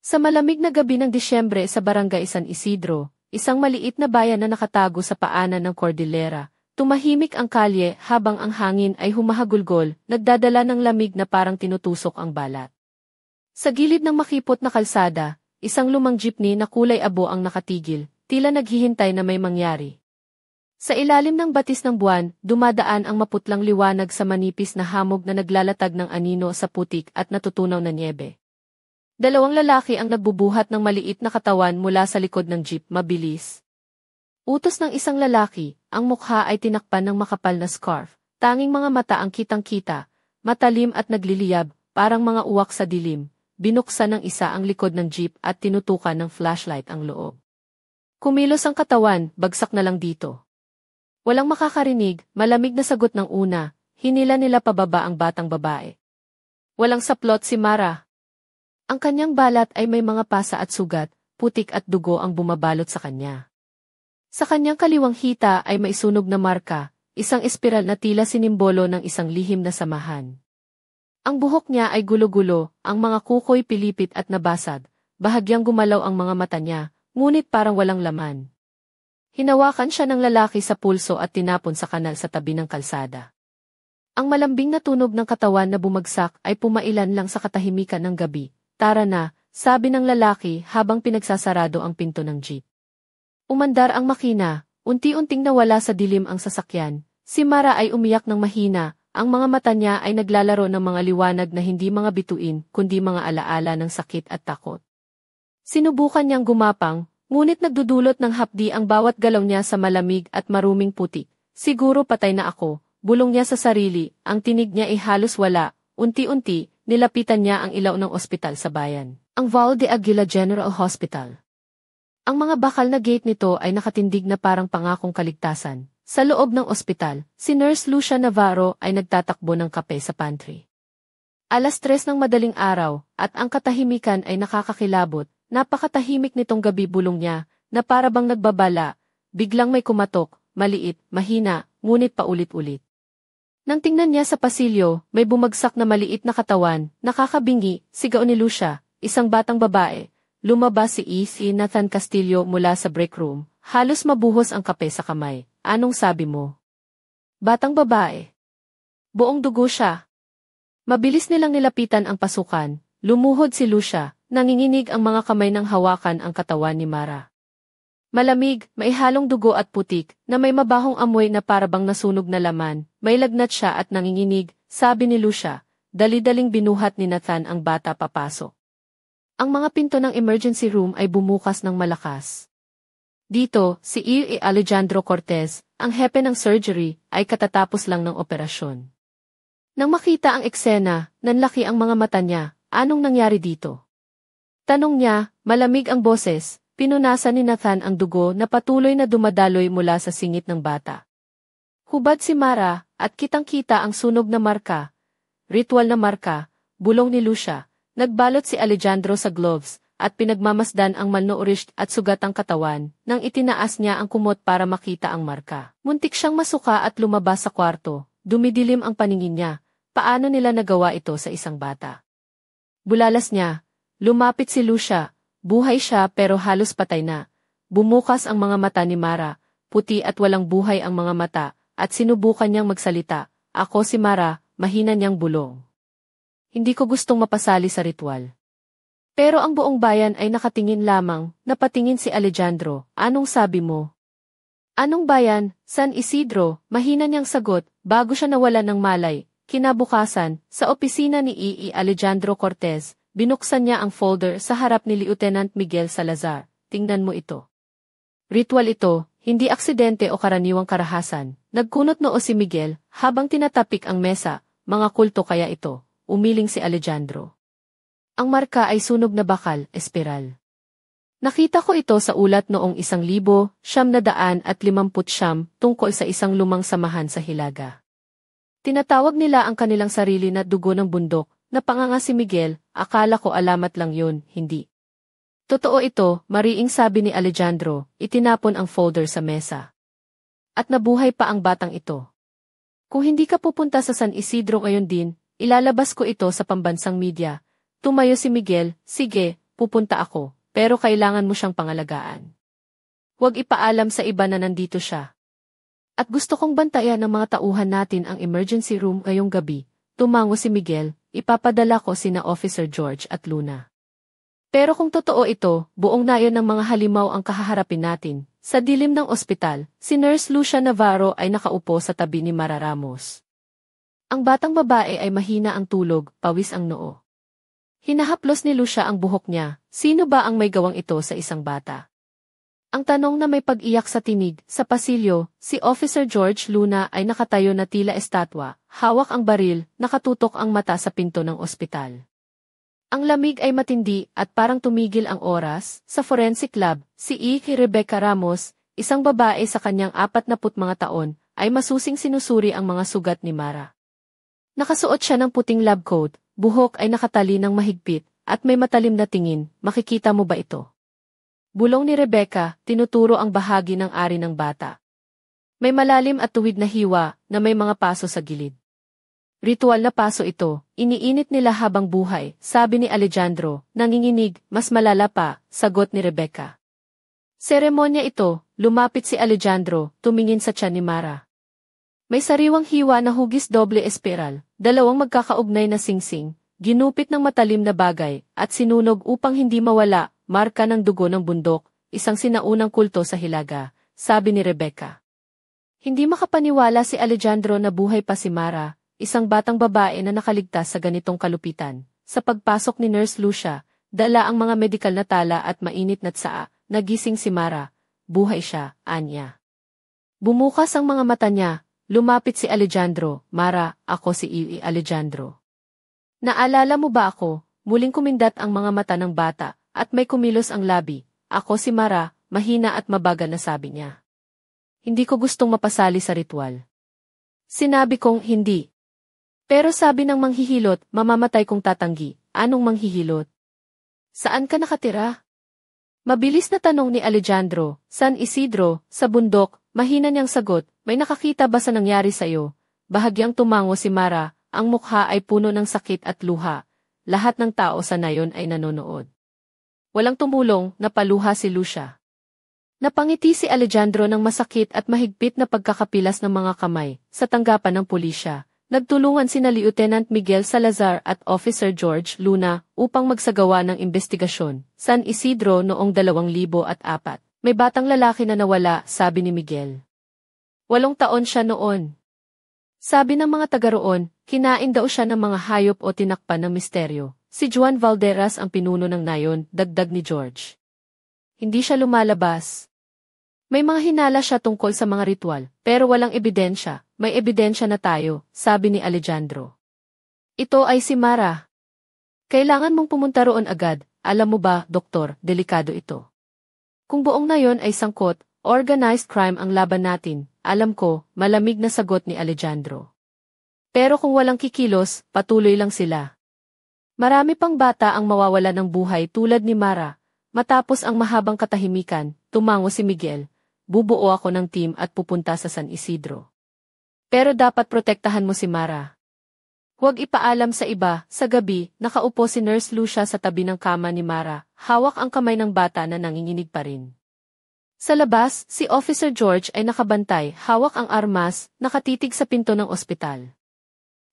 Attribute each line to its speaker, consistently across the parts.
Speaker 1: Sa malamig na gabi ng Disyembre sa Barangay San Isidro, isang maliit na bayan na nakatago sa paanan ng Cordillera, tumahimik ang kalye habang ang hangin ay humahagulgol, nagdadala ng lamig na parang tinutusok ang balat. Sa gilid ng makipot na kalsada, isang lumang jeepney na kulay abo ang nakatigil, tila naghihintay na may mangyari. Sa ilalim ng batis ng buwan, dumadaan ang maputlang liwanag sa manipis na hamog na naglalatag ng anino sa putik at natutunaw na niebe. Dalawang lalaki ang nagbubuhat ng maliit na katawan mula sa likod ng jeep, mabilis. Utos ng isang lalaki, ang mukha ay tinakpan ng makapal na scarf, tanging mga mata ang kitang-kita, matalim at nagliliyab, parang mga uwak sa dilim. Binuksan ng isa ang likod ng jeep at tinutukan ng flashlight ang loob. Kumilos ang katawan, bagsak na lang dito. Walang makakarinig, malamig na sagot ng una, hinila nila pababa ang batang babae. Walang saplot si Mara. Ang kanyang balat ay may mga pasa at sugat, putik at dugo ang bumabalot sa kanya. Sa kanyang kaliwang hita ay may sunog na marka, isang espiral na tila sinimbolo ng isang lihim na samahan. Ang buhok niya ay gulo-gulo, ang mga kuko'y pilipit at nabasag, bahagyang gumalaw ang mga mata niya, ngunit parang walang laman. Hinawakan siya ng lalaki sa pulso at tinapon sa kanal sa tabi ng kalsada. Ang malambing na tunog ng katawan na bumagsak ay pumailan lang sa katahimikan ng gabi. Tara na, sabi ng lalaki habang pinagsasarado ang pinto ng jeep. Umandar ang makina, unti-unting nawala sa dilim ang sasakyan. Si Mara ay umiyak ng mahina, ang mga mata niya ay naglalaro ng mga liwanag na hindi mga bituin, kundi mga alaala ng sakit at takot. Sinubukan niyang gumapang, ngunit nagdudulot ng hapdi ang bawat galaw niya sa malamig at maruming putik. Siguro patay na ako, bulong niya sa sarili, ang tinig niya ay halos wala, unti-unti, nilapitan niya ang ilaw ng ospital sa bayan, ang Val de Aguila General Hospital. Ang mga bakal na gate nito ay nakatindig na parang pangakong kaligtasan. Sa loob ng ospital, si Nurse Lucia Navarro ay nagtatakbo ng kape sa pantry. 3:00 ng madaling araw, at ang katahimikan ay nakakakilabot. Napakatahimik nitong gabi, bulong niya, na para bang nagbabala. Biglang may kumatok, maliit, mahina, ngunit paulit-ulit. Nang tingnan niya sa pasilyo, may bumagsak na maliit na katawan, nakakabingi, sigaw ni Lucia, isang batang babae. Lumabas si Nathan Castillo mula sa break room, halos mabuhos ang kape sa kamay. Anong sabi mo? Batang babae. Buong dugo siya. Mabilis nilang nilapitan ang pasukan, lumuhod si Lucia, nanginginig ang mga kamay ng hawakan ang katawan ni Mara. Malamig, may halong dugo at putik, na may mabahong amoy na parabang nasunog na laman, may lagnat siya at nanginginig, sabi ni Lucia, dali-daling binuhat ni Nathan ang bata papasok. Ang mga pinto ng emergency room ay bumukas ng malakas. Dito, si Alejandro Cortez, ang hepe ng surgery, ay katatapos lang ng operasyon. Nang makita ang eksena, nanlaki ang mga mata niya, anong nangyari dito? Tanong niya, malamig ang boses, pinunasan ni Nathan ang dugo na patuloy na dumadaloy mula sa singit ng bata. Hubad si Mara, at kitang-kita ang sunog na marka. Ritual na marka, bulong ni Lucia. Nagbalot si Alejandro sa gloves, at pinagmamasdan ang malnourished at sugatang katawan, nang itinaas niya ang kumot para makita ang marka. Muntik siyang masuka at lumabas sa kwarto, dumidilim ang paningin niya, paano nila nagawa ito sa isang bata? Bulalas niya, lumapit si Lucia, buhay siya pero halos patay na. Bumukas ang mga mata ni Mara, puti at walang buhay ang mga mata, at sinubukan niyang magsalita, ako si Mara, mahina niyang bulong. Hindi ko gustong mapasali sa ritual. Pero ang buong bayan ay nakatingin lamang, napatingin si Alejandro, anong sabi mo? Anong bayan? San Isidro, mahina niyang sagot, bago siya nawalan ng malay. Kinabukasan, sa opisina ni Alejandro Cortez, binuksan niya ang folder sa harap ni Lieutenant Miguel Salazar, tingnan mo ito. Ritual ito, hindi aksidente o karaniwang karahasan, nagkunot noo si Miguel, habang tinatapik ang mesa, mga kulto kaya ito. Umiling si Alejandro. Ang marka ay sunog na bakal, espiral. Nakita ko ito sa ulat noong 1959 tungkol sa isang lumang samahan sa Hilaga. Tinatawag nila ang kanilang sarili na dugo ng bundok, napanganga si Miguel, akala ko alamat lang yun, hindi. Totoo ito, mariing sabi ni Alejandro, itinapon ang folder sa mesa. At nabuhay pa ang batang ito. Kung hindi ka pupunta sa San Isidro ngayon din, ilalabas ko ito sa pambansang media. Tumayo si Miguel, sige, pupunta ako, pero kailangan mo siyang pangalagaan. Huwag ipaalam sa iba na nandito siya. At gusto kong bantayan ng mga tauhan natin ang emergency room ngayong gabi. Tumango si Miguel, ipapadala ko sina Officer George at Luna. Pero kung totoo ito, buong nayon ng mga halimaw ang kahaharapin natin. Sa dilim ng ospital, si Nurse Lucia Navarro ay nakaupo sa tabi ni Mara Ramos. Ang batang babae ay mahina ang tulog, pawis ang noo. Hinahaplos ni Lucia ang buhok niya, sino ba ang may gawang ito sa isang bata? Ang tanong na may pag-iyak sa tinig, sa pasilyo, si Officer George Luna ay nakatayo na tila estatwa, hawak ang baril, nakatutok ang mata sa pinto ng ospital. Ang lamig ay matindi at parang tumigil ang oras. Sa forensic lab, si Rebecca Ramos, isang babae sa kanyang 40 mga taon, ay masusing sinusuri ang mga sugat ni Mara. Nakasuot siya ng puting lab coat, buhok ay nakatali ng mahigpit, at may matalim na tingin. Makikita mo ba ito? Bulong ni Rebecca, tinuturo ang bahagi ng ari ng bata. May malalim at tuwid na hiwa na may mga paso sa gilid. Ritual na paso ito, iniinit nila habang buhay, sabi ni Alejandro, nanginginig, mas malala pa, sagot ni Rebecca. Seremonya ito, lumapit si Alejandro, tumingin sa tiyan ni Mara. May sariwang hiwa na hugis doble espiral, dalawang magkakaugnay na singsing, ginupit ng matalim na bagay, at sinunog upang hindi mawala, marka ng dugo ng bundok, isang sinaunang kulto sa Hilaga, sabi ni Rebecca. Hindi makapaniwala si Alejandro na buhay pa si Mara, isang batang babae na nakaligtas sa ganitong kalupitan. Sa pagpasok ni Nurse Lucia, dala ang mga medikal na tala at mainit na tsaa, nagising si Mara. Buhay siya, anya. Bumukas ang mga mata niya, lumapit si Alejandro, Mara, ako si Alejandro. Naalala mo ba ako? Muling kumindat ang mga mata ng bata, at may kumilos ang labi. Ako si Mara, mahina at mabagal na sabi niya. Hindi ko gustong mapasali sa ritual. Sinabi kong hindi. Pero sabi ng manghihilot, mamamatay kung tatanggi. Anong manghihilot? Saan ka nakatira? Mabilis na tanong ni Alejandro, San Isidro, sa bundok, mahina niyang sagot, may nakakita ba sa nangyari sa'yo? Bahagyang tumango si Mara, ang mukha ay puno ng sakit at luha. Lahat ng tao sa nayon ay nanonood. Walang tumulong, napaluha si Lucia. Napangiti si Alejandro ng masakit at mahigpit na pagkakapilas ng mga kamay, sa tanggapan ng pulisya. Nagtulungan sina Lieutenant Miguel Salazar at Officer George Luna upang magsagawa ng investigasyon. San Isidro noong 2004. May batang lalaki na nawala, sabi ni Miguel. 8 taon siya noon. Sabi ng mga taga roon, kinain daw siya ng mga hayop o tinakpan ng misteryo. Si Juan Valderas ang pinuno ng nayon, dagdag ni George. Hindi siya lumalabas. May mga hinala siya tungkol sa mga ritual, pero walang ebidensya. May ebidensya na tayo, sabi ni Alejandro. Ito ay si Mara. Kailangan mong pumunta roon agad. Alam mo ba, doktor, delikado ito. Kung buong nayon ay sangkot, organized crime ang laban natin, alam ko, malamig na sagot ni Alejandro. Pero kung walang kikilos, patuloy lang sila. Marami pang bata ang mawawala ng buhay tulad ni Mara. Matapos ang mahabang katahimikan, tumango si Miguel. Bubuo ako ng team at pupunta sa San Isidro. Pero dapat protektahan mo si Mara. Huwag ipaalam sa iba. Sa gabi, nakaupo si Nurse Lucia sa tabi ng kama ni Mara, hawak ang kamay ng bata na nanginginig pa rin. Sa labas, si Officer George ay nakabantay, hawak ang armas, nakatitig sa pinto ng ospital.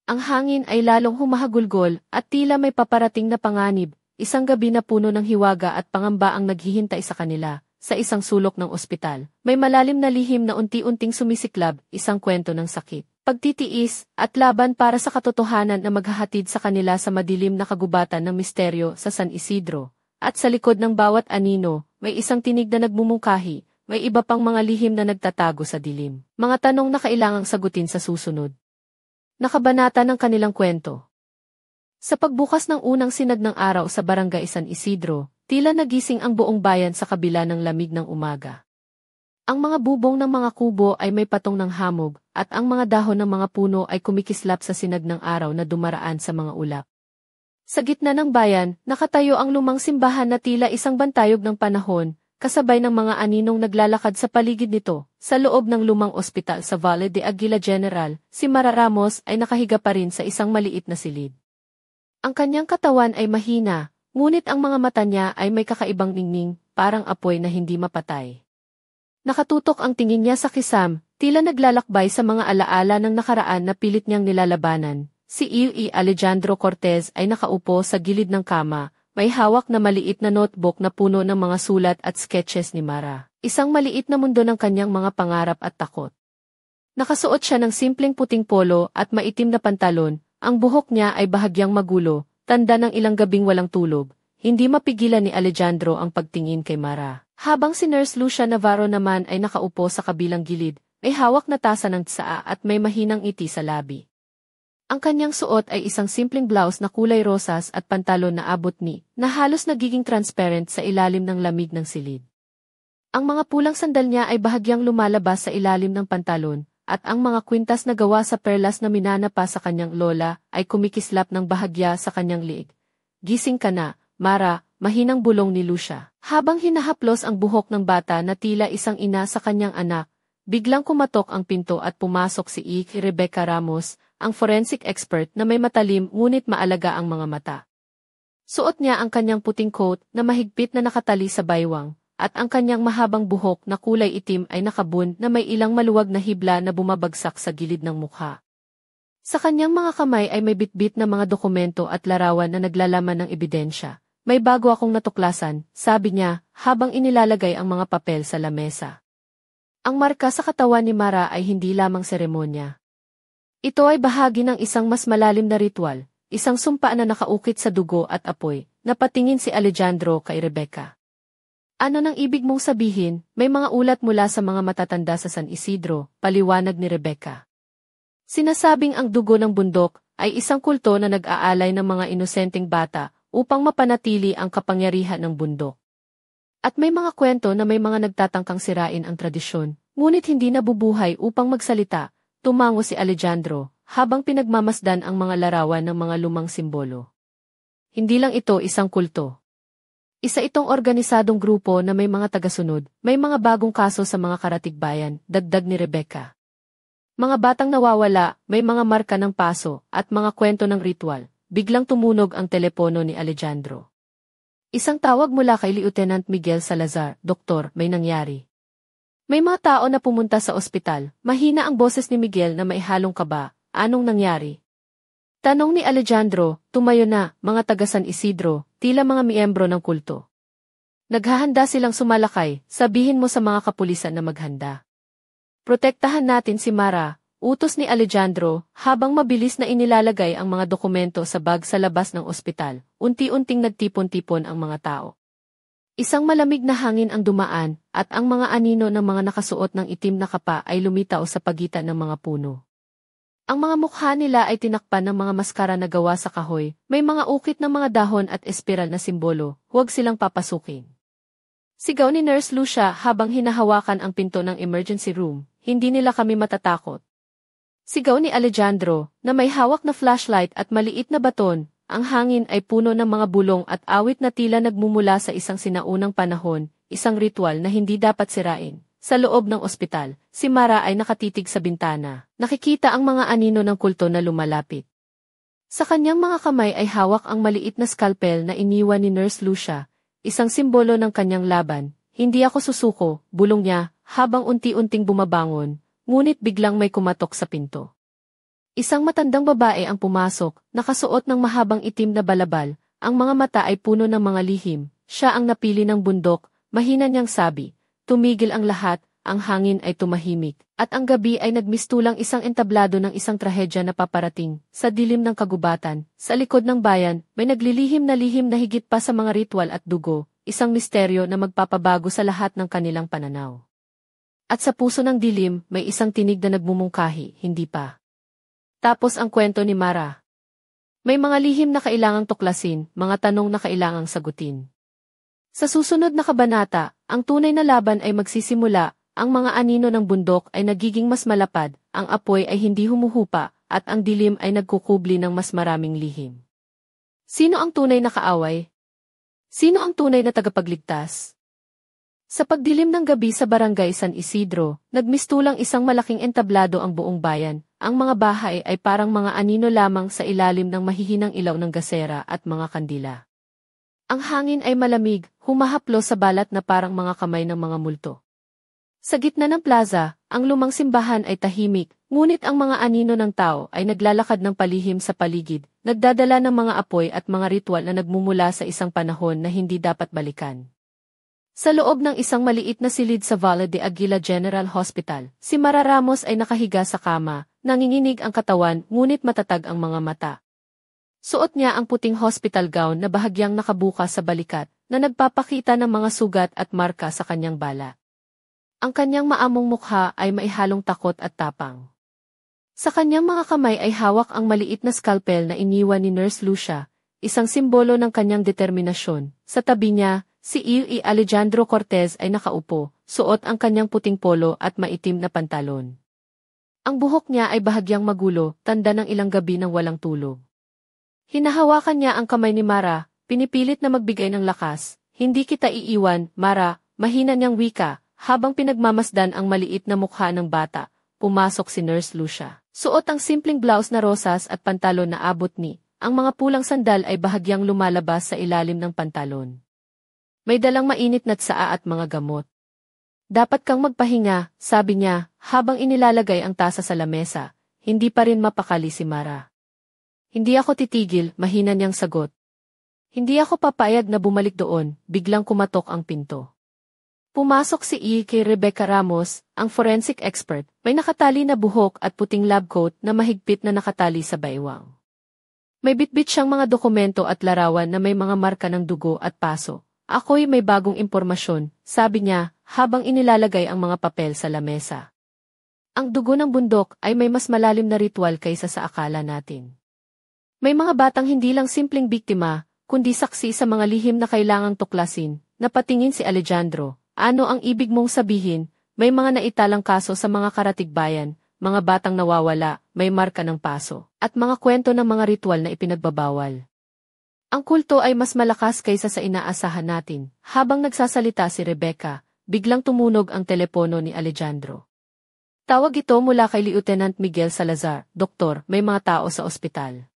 Speaker 1: Ang hangin ay lalong humahagulgol at tila may paparating na panganib, isang gabi na puno ng hiwaga at pangamba ang naghihintay sa kanila. Sa isang sulok ng ospital, may malalim na lihim na unti-unting sumisiklab, isang kwento ng sakit, pagtitiis, at laban para sa katotohanan na maghahatid sa kanila sa madilim na kagubatan ng misteryo sa San Isidro. At sa likod ng bawat anino, may isang tinig na nagmumungkahi, may iba pang mga lihim na nagtatago sa dilim. Mga tanong na kailangang sagutin sa susunod. Nakabanata ng kanilang kwento. Sa pagbukas ng unang sinag ng araw sa Barangay San Isidro, tila nagising ang buong bayan sa kabila ng lamig ng umaga. Ang mga bubong ng mga kubo ay may patong ng hamog, at ang mga dahon ng mga puno ay kumikislap sa sinag ng araw na dumaraan sa mga ulap. Sa gitna ng bayan, nakatayo ang lumang simbahan na tila isang bantayog ng panahon, kasabay ng mga aninong naglalakad sa paligid nito. Sa loob ng lumang ospital sa Valle de Aguila General, si Mara Ramos ay nakahiga pa rin sa isang maliit na silid. Ang kanyang katawan ay mahina, ngunit ang mga mata niya ay may kakaibang ningning, parang apoy na hindi mapatay. Nakatutok ang tingin niya sa kisam, tila naglalakbay sa mga alaala ng nakaraan na pilit niyang nilalabanan. Si E. Alejandro Cortez ay nakaupo sa gilid ng kama, may hawak na maliit na notebook na puno ng mga sulat at sketches ni Mara. Isang maliit na mundo ng kanyang mga pangarap at takot. Nakasuot siya ng simpleng puting polo at maitim na pantalon, ang buhok niya ay bahagyang magulo, tanda ng ilang gabing walang tulog. Hindi mapigilan ni Alejandro ang pagtingin kay Mara. Habang si Nurse Lucia Navarro naman ay nakaupo sa kabilang gilid, may hawak na tasa ng tsaa at may mahinang ngiti sa labi. Ang kanyang suot ay isang simpleng blouse na kulay rosas at pantalon na abot ni, na halos nagiging transparent sa ilalim ng lamig ng silid. Ang mga pulang sandal niya ay bahagyang lumalabas sa ilalim ng pantalon, at ang mga kwintas na gawa sa perlas na minanapa sa kanyang lola ay kumikislap ng bahagya sa kanyang liig. Gising ka na, Mara, mahinang bulong ni Lucia. Habang hinahaplos ang buhok ng bata na tila isang ina sa kanyang anak, biglang kumatok ang pinto at pumasok si Rebecca Ramos, ang forensic expert na may matalim ngunit maalaga ang mga mata. Suot niya ang kanyang puting coat na mahigpit na nakatali sa baywang, at ang kanyang mahabang buhok na kulay itim ay nakabun na may ilang maluwag na hibla na bumabagsak sa gilid ng mukha. Sa kanyang mga kamay ay may bitbit na mga dokumento at larawan na naglalaman ng ebidensya. May bago akong natuklasan, sabi niya, habang inilalagay ang mga papel sa lamesa. Ang marka sa katawan ni Mara ay hindi lamang seremonya. Ito ay bahagi ng isang mas malalim na ritual, isang sumpa na nakaukit sa dugo at apoy, napatingin si Alejandro kay Rebecca. Ano nang ibig mong sabihin? May mga ulat mula sa mga matatanda sa San Isidro, paliwanag ni Rebecca. Sinasabing ang dugo ng bundok ay isang kulto na nag-aalay ng mga inosenteng bata upang mapanatili ang kapangyarihan ng bundok. At may mga kwento na may mga nagtatangkang sirain ang tradisyon, ngunit hindi nabubuhay upang magsalita, tumango si Alejandro, habang pinagmamasdan ang mga larawan ng mga lumang simbolo. Hindi lang ito isang kulto. Isa itong organisadong grupo na may mga tagasunod, may mga bagong kaso sa mga karatigbayan, dagdag ni Rebecca. Mga batang nawawala, may mga marka ng paso, at mga kwento ng ritual. Biglang tumunog ang telepono ni Alejandro. Isang tawag mula kay Lieutenant Miguel Salazar, Doktor, may nangyari. May mga tao na pumunta sa ospital, mahina ang boses ni Miguel na may halong kaba, anong nangyari? Tanong ni Alejandro, tumayo na, mga taga San Isidro, tila mga miyembro ng kulto. Naghahanda silang sumalakay, sabihin mo sa mga kapulisan na maghanda. Protektahan natin si Mara. Utos ni Alejandro, habang mabilis na inilalagay ang mga dokumento sa bag sa labas ng ospital, unti-unting nagtipon-tipon ang mga tao. Isang malamig na hangin ang dumaan, at ang mga anino ng mga nakasuot ng itim na kapa ay lumitaw sa pagitan ng mga puno. Ang mga mukha nila ay tinakpan ng mga maskara na gawa sa kahoy, may mga ukit ng mga dahon at espiral na simbolo, huwag silang papasukin. Sigaw ni Nurse Lucia habang hinahawakan ang pinto ng emergency room, hindi nila kami matatakot. Sigaw ni Alejandro, na may hawak na flashlight at maliit na baton, ang hangin ay puno ng mga bulong at awit na tila nagmumula sa isang sinaunang panahon, isang ritual na hindi dapat sirain. Sa loob ng ospital, si Mara ay nakatitig sa bintana. Nakikita ang mga anino ng kulto na lumalapit. Sa kanyang mga kamay ay hawak ang maliit na scalpel na iniwan ni Nurse Lucia, isang simbolo ng kanyang laban. Hindi ako susuko, bulong niya, habang unti-unting bumabangon. Ngunit biglang may kumatok sa pinto. Isang matandang babae ang pumasok, nakasuot ng mahabang itim na balabal, ang mga mata ay puno ng mga lihim, siya ang napili ng bundok, mahina niyang sabi, tumigil ang lahat, ang hangin ay tumahimik, at ang gabi ay nagmistulang isang entablado ng isang trahedya na paparating, sa dilim ng kagubatan, sa likod ng bayan, may naglilihim na higit pa sa mga ritual at dugo, isang misteryo na magpapabago sa lahat ng kanilang pananaw. At sa puso ng dilim, may isang tinig na nagmumungkahi, hindi pa. Tapos ang kwento ni Mara. May mga lihim na kailangang tuklasin, mga tanong na kailangang sagutin. Sa susunod na kabanata, ang tunay na laban ay magsisimula, ang mga anino ng bundok ay nagiging mas malapad, ang apoy ay hindi humuhupa, at ang dilim ay nagkukubli ng mas maraming lihim. Sino ang tunay na kaaway? Sino ang tunay na tagapagligtas? Sa pagdilim ng gabi sa barangay San Isidro, nagmistulang isang malaking entablado ang buong bayan. Ang mga bahay ay parang mga anino lamang sa ilalim ng mahihinang ilaw ng gasera at mga kandila. Ang hangin ay malamig, humahaplo sa balat na parang mga kamay ng mga multo. Sa gitna ng plaza, ang lumang simbahan ay tahimik, ngunit ang mga anino ng tao ay naglalakad ng palihim sa paligid, nagdadala ng mga apoy at mga ritual na nagmumula sa isang panahon na hindi dapat balikan. Sa loob ng isang maliit na silid sa Valle de Aguila General Hospital, si Mara Ramos ay nakahiga sa kama, nanginginig ang katawan ngunit matatag ang mga mata. Suot niya ang puting hospital gown na bahagyang nakabuka sa balikat, na nagpapakita ng mga sugat at marka sa kanyang bala. Ang kanyang maamong mukha ay maihalong takot at tapang. Sa kanyang mga kamay ay hawak ang maliit na scalpel na iniwan ni Nurse Lucia, isang simbolo ng kanyang determinasyon. Sa tabi niya, si E. Alejandro Cortez ay nakaupo, suot ang kanyang puting polo at maitim na pantalon. Ang buhok niya ay bahagyang magulo, tanda ng ilang gabi ng walang tulog. Hinahawakan niya ang kamay ni Mara, pinipilit na magbigay ng lakas. Hindi kita iiwan, Mara, mahina niyang wika. Habang pinagmamasdan ang maliit na mukha ng bata, pumasok si Nurse Lucia. Suot ang simpleng blouse na rosas at pantalon na abot ni. Ang mga pulang sandal ay bahagyang lumalabas sa ilalim ng pantalon. May dalang mainit na tsaa at mga gamot. Dapat kang magpahinga, sabi niya, habang inilalagay ang tasa sa lamesa. Hindi pa rin mapakali si Mara. Hindi ako titigil, mahina niyang sagot. Hindi ako papayag na bumalik doon, biglang kumatok ang pinto. Pumasok si E. kay Rebecca Ramos, ang forensic expert, may nakatali na buhok at puting lab coat na mahigpit na nakatali sa baywang. May bitbit siyang mga dokumento at larawan na may mga marka ng dugo at paso. Ako'y may bagong impormasyon, sabi niya, habang inilalagay ang mga papel sa lamesa. Ang dugo ng bundok ay may mas malalim na ritual kaysa sa akala natin. May mga batang hindi lang simpleng biktima, kundi saksi sa mga lihim na kailangang tuklasin, napatingin si Alejandro. Ano ang ibig mong sabihin? May mga naitalang kaso sa mga karatigbayan, mga batang nawawala, may marka ng paso, at mga kwento ng mga ritual na ipinagbabawal. Ang kulto ay mas malakas kaysa sa inaasahan natin. Habang nagsasalita si Rebecca, biglang tumunog ang telepono ni Alejandro. Tawag ito mula kay Lieutenant Miguel Salazar, Doktor, may mga tao sa ospital.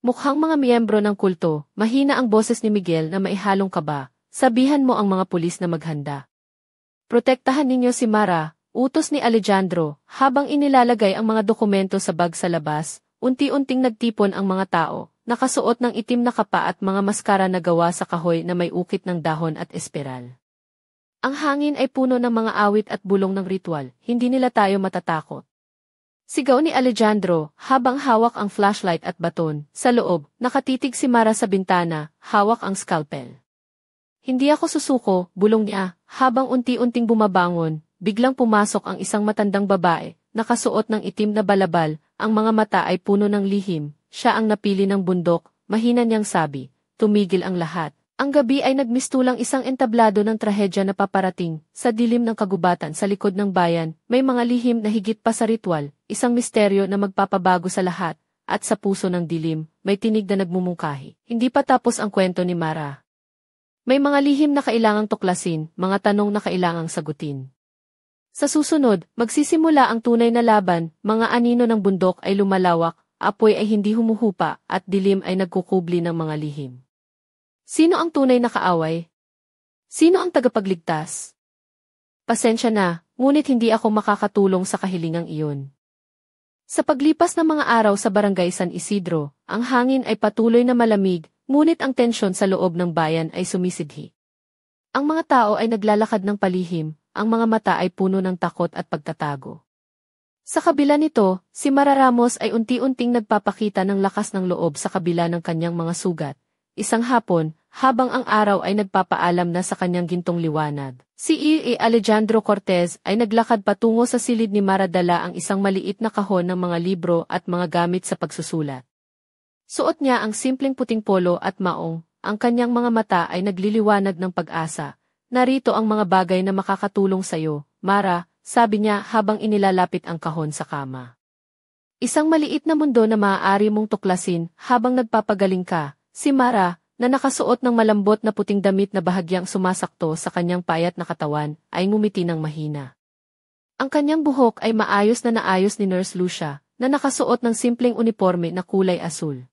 Speaker 1: Mukhang mga miyembro ng kulto, mahina ang boses ni Miguel na maihalong kaba. Sabihan mo ang mga pulis na maghanda. Protektahan ninyo si Mara, utos ni Alejandro, habang inilalagay ang mga dokumento sa bag sa labas, unti-unting nagtipon ang mga tao, nakasuot ng itim na kapa at mga maskara na gawa sa kahoy na may ukit ng dahon at espiral. Ang hangin ay puno ng mga awit at bulong ng ritual, hindi nila tayo matatakot. Sigaw ni Alejandro, habang hawak ang flashlight at baton, sa loob, nakatitig si Mara sa bintana, hawak ang scalpel. Hindi ako susuko, bulong niya, habang unti-unting bumabangon, biglang pumasok ang isang matandang babae, nakasuot ng itim na balabal, ang mga mata ay puno ng lihim, siya ang napili ng bundok, mahina niyang sabi, tumigil ang lahat. Ang gabi ay nagmistulang isang entablado ng trahedya na paparating, sa dilim ng kagubatan sa likod ng bayan, may mga lihim na higit pa sa ritual, isang misteryo na magpapabago sa lahat, at sa puso ng dilim, may tinig na nagmumungkahi. Hindi pa tapos ang kwento ni Mara. May mga lihim na kailangang tuklasin, mga tanong na kailangang sagutin. Sa susunod, magsisimula ang tunay na laban, mga anino ng bundok ay lumalawak, apoy ay hindi humuhupa, at dilim ay nagkukubli ng mga lihim. Sino ang tunay na kaaway? Sino ang tagapagligtas? Pasensya na, ngunit hindi ako makakatulong sa kahilingang iyon. Sa paglipas ng mga araw sa Barangay San Isidro, ang hangin ay patuloy na malamig, ngunit ang tensyon sa loob ng bayan ay sumisidhi. Ang mga tao ay naglalakad ng palihim, ang mga mata ay puno ng takot at pagtatago. Sa kabila nito, si Mara Ramos ay unti-unting nagpapakita ng lakas ng loob sa kabila ng kanyang mga sugat. Isang hapon, habang ang araw ay nagpapaalam na sa kanyang gintong liwanag, si E. Alejandro Cortez ay naglakad patungo sa silid ni Mara, dala ang isang maliit na kahon ng mga libro at mga gamit sa pagsusulat. Suot niya ang simpleng puting polo at maong, ang kanyang mga mata ay nagliliwanag ng pag-asa. Narito ang mga bagay na makakatulong sa'yo, Mara, sabi niya habang inilalapit ang kahon sa kama. Isang maliit na mundo na maaari mong tuklasin habang nagpapagaling ka. Si Mara, na nakasuot ng malambot na puting damit na bahagyang sumasakto sa kanyang payat na katawan, ay ngumiti ng mahina. Ang kanyang buhok ay maayos na naayos ni Nurse Lucia, na nakasuot ng simpleng uniforme na kulay asul.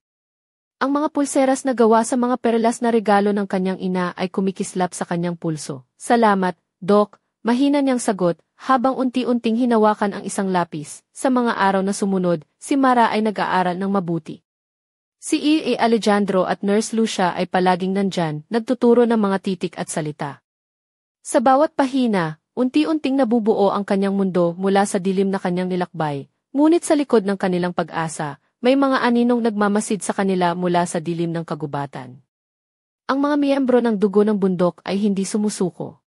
Speaker 1: Ang mga pulseras na gawa sa mga perlas na regalo ng kanyang ina ay kumikislap sa kanyang pulso. "Salamat, Doc," mahina niyang sagot, habang unti-unting hinawakan ang isang lapis. Sa mga araw na sumunod, si Mara ay nag-aaral ng mabuti. Si E.A. Alejandro at Nurse Lucia ay palaging nandyan, nagtuturo ng mga titik at salita. Sa bawat pahina, unti-unting nabubuo ang kanyang mundo mula sa dilim na kanyang nilakbay, ngunit sa likod ng kanilang pag-asa, may mga aninong nagmamasid sa kanila mula sa dilim ng kagubatan. Ang mga miyembro ng dugo ng bundok ay hindi sumusuko.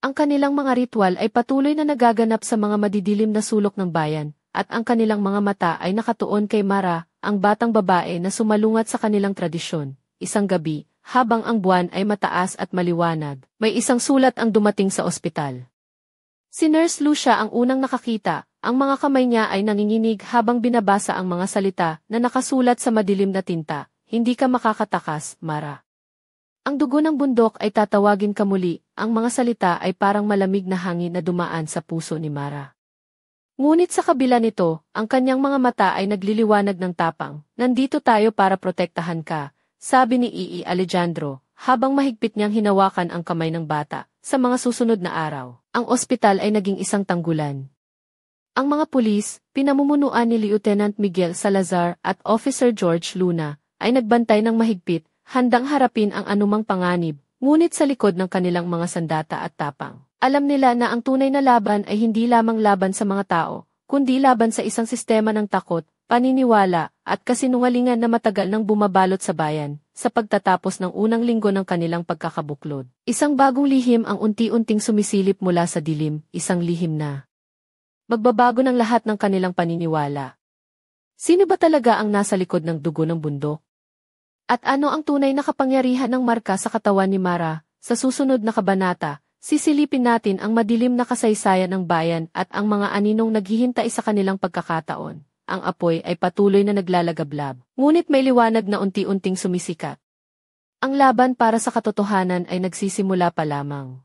Speaker 1: Ang kanilang mga ritual ay patuloy na nagaganap sa mga madidilim na sulok ng bayan, at ang kanilang mga mata ay nakatuon kay Mara, ang batang babae na sumalungat sa kanilang tradisyon. Isang gabi, habang ang buwan ay mataas at maliwanag, may isang sulat ang dumating sa ospital. Si Nurse Lucia ang unang nakakita, ang mga kamay niya ay nanginginig habang binabasa ang mga salita na nakasulat sa madilim na tinta, "Hindi ka makakatakas, Mara. Ang dugo ng bundok ay tatawagin ka muli." Ang mga salita ay parang malamig na hangin na dumaan sa puso ni Mara. Ngunit sa kabila nito, ang kanyang mga mata ay nagliliwanag ng tapang. "Nandito tayo para protektahan ka," sabi ni E.E. Alejandro, habang mahigpit niyang hinawakan ang kamay ng bata. Sa mga susunod na araw, ang ospital ay naging isang tanggulan. Ang mga pulis, pinamumunuan ni Lieutenant Miguel Salazar at Officer George Luna, ay nagbantay ng mahigpit, handang harapin ang anumang panganib, ngunit sa likod ng kanilang mga sandata at tapang. Alam nila na ang tunay na laban ay hindi lamang laban sa mga tao, kundi laban sa isang sistema ng takot, paniniwala, at kasinungalingan na matagal nang bumabalot sa bayan. Sa pagtatapos ng unang linggo ng kanilang pagkakabuklod, isang bagong lihim ang unti-unting sumisilip mula sa dilim, isang lihim na magbabago ng lahat ng kanilang paniniwala. Sino ba talaga ang nasa likod ng dugo ng bundok? At ano ang tunay na kapangyarihan ng marka sa katawan ni Mara? Sa susunod na kabanata, sisilipin natin ang madilim na kasaysayan ng bayan at ang mga aninong naghihintay sa kanilang pagkakataon. Ang apoy ay patuloy na naglalagablab, ngunit may liwanag na unti-unting sumisikat. Ang laban para sa katotohanan ay nagsisimula pa lamang.